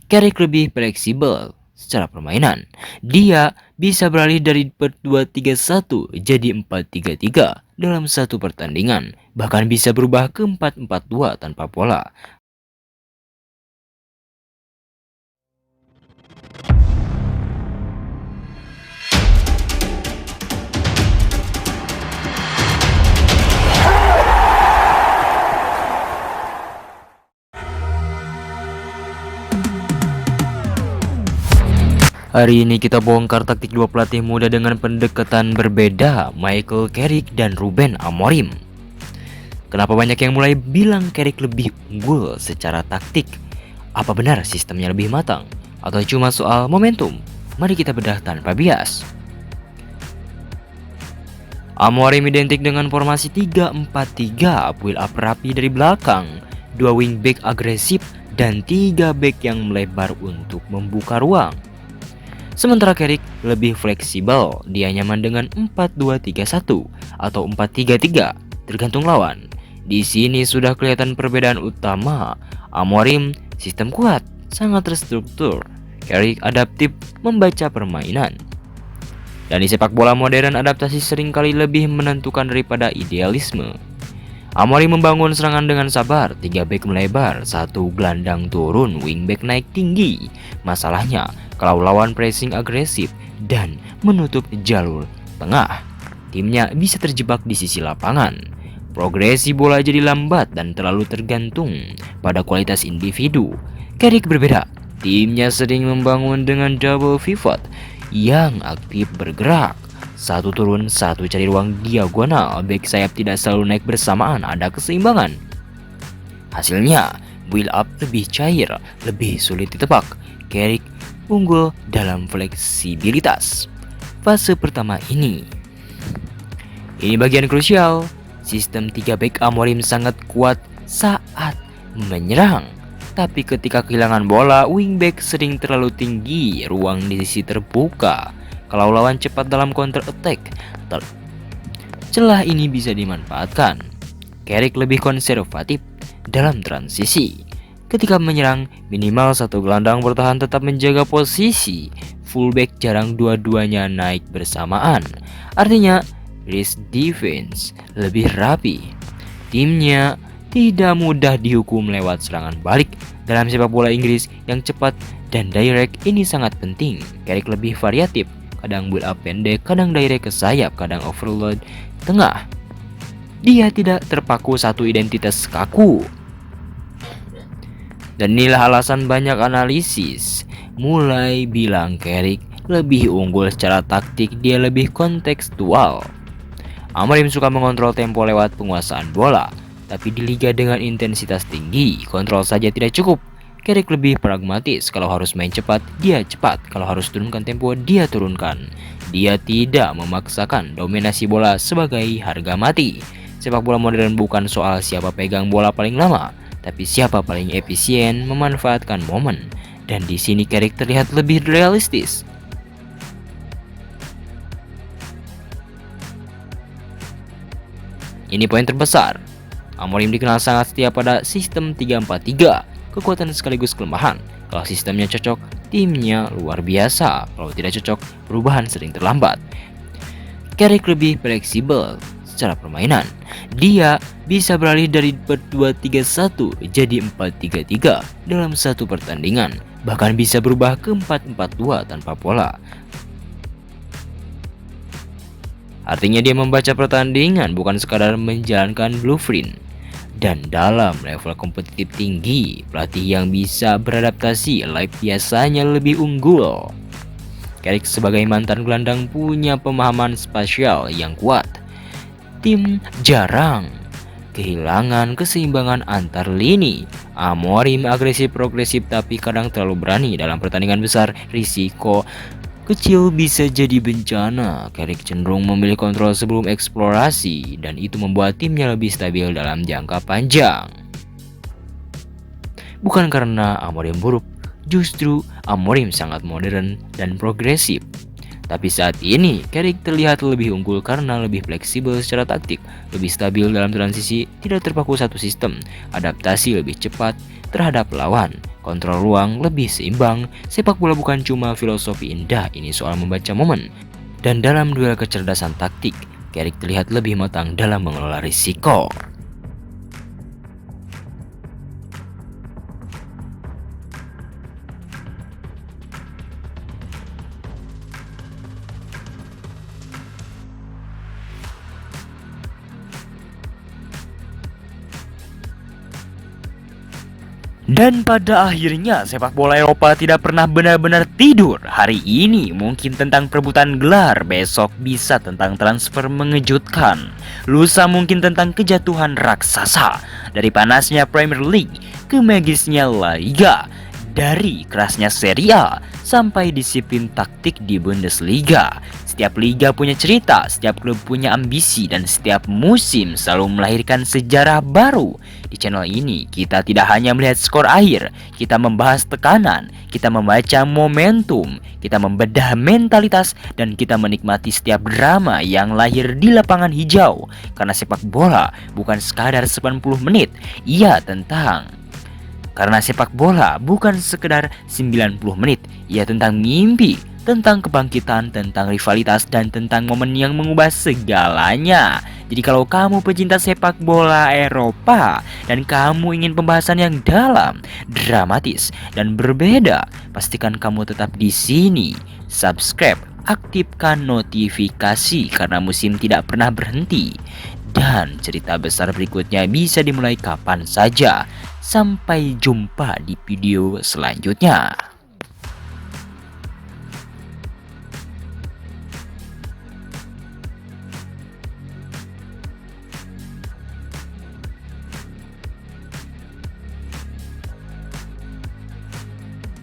Carrick lebih fleksibel secara permainan. Dia bisa beralih dari 4-2-3-1 jadi 4-3-3 dalam satu pertandingan, bahkan bisa berubah ke 4-4-2 tanpa pola. Hari ini kita bongkar taktik dua pelatih muda dengan pendekatan berbeda, Michael Carrick dan Ruben Amorim. Kenapa banyak yang mulai bilang Carrick lebih unggul secara taktik? Apa benar sistemnya lebih matang? Atau cuma soal momentum? Mari kita bedah tanpa bias. Amorim identik dengan formasi 3-4-3, build up rapi dari belakang, 2 wingback agresif, dan 3 back yang melebar untuk membuka ruang. Sementara Carrick lebih fleksibel, dia nyaman dengan 4-2-3-1 atau 4-3-3, tergantung lawan. Di sini sudah kelihatan perbedaan utama. Amorim sistem kuat, sangat terstruktur. Carrick adaptif, membaca permainan. Dan di sepak bola modern, adaptasi seringkali lebih menentukan daripada idealisme. Amorim membangun serangan dengan sabar, 3 back melebar, 1 gelandang turun, wingback naik tinggi. Masalahnya, kalau lawan pressing agresif dan menutup jalur tengah, timnya bisa terjebak di sisi lapangan. Progresi bola jadi lambat dan terlalu tergantung pada kualitas individu. Carrick berbeda, timnya sering membangun dengan double pivot yang aktif bergerak. 1 turun, 1 cari ruang diagonal, back sayap tidak selalu naik bersamaan, ada keseimbangan. Hasilnya, build up lebih cair, lebih sulit ditebak. Carrick unggul dalam fleksibilitas. Fase pertama ini bagian krusial. Sistem 3 back Amorim sangat kuat saat menyerang. Tapi ketika kehilangan bola, wingback sering terlalu tinggi, ruang di sisi terbuka. Kalau lawan cepat dalam counter attack, celah ini bisa dimanfaatkan. Carrick lebih konservatif dalam transisi. Ketika menyerang, minimal 1 gelandang bertahan tetap menjaga posisi. Fullback jarang dua-duanya naik bersamaan. Artinya, risk defense lebih rapi. Timnya tidak mudah dihukum lewat serangan balik. Dalam sepak bola Inggris yang cepat dan direct, ini sangat penting. Carrick lebih variatif. Kadang build up pendek, kadang direct ke sayap, kadang overload tengah. Dia tidak terpaku satu identitas kaku. Dan inilah alasan banyak analisis mulai bilang Carrick lebih unggul secara taktik, dia lebih kontekstual. Amorim suka mengontrol tempo lewat penguasaan bola, tapi di liga dengan intensitas tinggi, kontrol saja tidak cukup. Carrick lebih pragmatis, kalau harus main cepat, dia cepat. Kalau harus turunkan tempo, dia turunkan. Dia tidak memaksakan dominasi bola sebagai harga mati. Sepak bola modern bukan soal siapa pegang bola paling lama, tapi siapa paling efisien memanfaatkan momen. Dan di sini Carrick terlihat lebih realistis. Ini poin terbesar. Amorim dikenal sangat setia pada sistem 3-4-3. Kekuatan sekaligus kelemahan. Kalau sistemnya cocok, timnya luar biasa. Kalau tidak cocok, perubahan sering terlambat. Carrick lebih fleksibel secara permainan. Dia bisa beralih dari 4-2-3-1 jadi 4-3-3 dalam satu pertandingan. Bahkan bisa berubah ke 4-4-2 tanpa pola. Artinya dia membaca pertandingan, bukan sekadar menjalankan blueprint. Dan dalam level kompetitif tinggi, pelatih yang bisa beradaptasi live biasanya lebih unggul. Carrick sebagai mantan gelandang punya pemahaman spasial yang kuat. Tim jarang kehilangan keseimbangan antar lini. Amorim agresif progresif tapi kadang terlalu berani dalam pertandingan besar. Risiko kecil bisa jadi bencana. Carrick cenderung memilih kontrol sebelum eksplorasi, dan itu membuat timnya lebih stabil dalam jangka panjang. Bukan karena Amorim buruk, justru Amorim sangat modern dan progresif. Tapi saat ini Carrick terlihat lebih unggul karena lebih fleksibel secara taktik, lebih stabil dalam transisi, tidak terpaku satu sistem, adaptasi lebih cepat terhadap lawan, kontrol ruang lebih seimbang. Sepak bola bukan cuma filosofi indah, ini soal membaca momen. Dan dalam duel kecerdasan taktik, Carrick terlihat lebih matang dalam mengelola risiko. Dan pada akhirnya sepak bola Eropa tidak pernah benar-benar tidur. Hari ini mungkin tentang perebutan gelar, besok bisa tentang transfer mengejutkan, lusa mungkin tentang kejatuhan raksasa. Dari panasnya Premier League ke magisnya La Liga, dari kerasnya Serie A sampai disiplin taktik di Bundesliga. Setiap liga punya cerita, setiap klub punya ambisi, dan setiap musim selalu melahirkan sejarah baru. Di channel ini, kita tidak hanya melihat skor akhir, kita membahas tekanan, kita membaca momentum, kita membedah mentalitas, dan kita menikmati setiap drama yang lahir di lapangan hijau. Karena sepak bola bukan sekadar 90 menit, karena sepak bola bukan sekedar 90 menit, ia tentang mimpi, tentang kebangkitan, tentang rivalitas, dan tentang momen yang mengubah segalanya. Jadi kalau kamu pecinta sepak bola Eropa dan kamu ingin pembahasan yang dalam, dramatis, dan berbeda, pastikan kamu tetap di sini. Subscribe, aktifkan notifikasi karena musim tidak pernah berhenti. Dan cerita besar berikutnya bisa dimulai kapan saja. Sampai jumpa di video selanjutnya.